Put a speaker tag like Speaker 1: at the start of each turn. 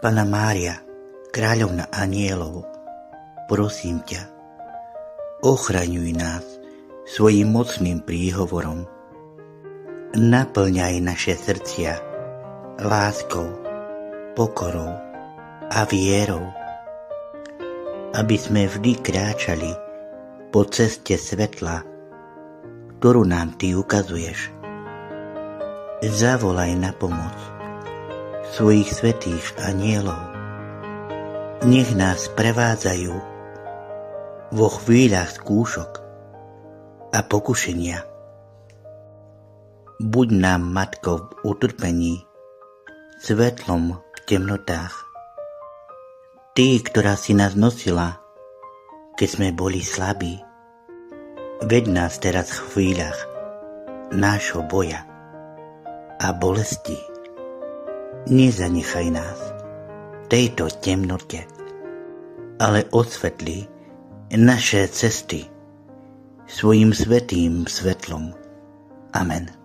Speaker 1: Panna Mária, kráľovna anielov, prosím ťa, ochraňuj nás svojim mocným príhovorom. Naplňaj naše srdcia láskou, pokorou a vierou, aby sme vždy kráčali po ceste svetla, ktorú nám Ty ukazuješ. Zavolaj na pomoc svojich svätých anielov. Nech nás prevádzajú vo chvíľach skúšok a pokušenia. Buď nám matkou v utrpení, svetlom v temnotách. Ty, ktorá si nás nosila, keď sme boli slabí, veď nás teraz v chvíľach nášho boja a bolesti. Nezanechaj nás v tejto temnote, ale osvetli naše cesty svojim svätým svetlom. Amen.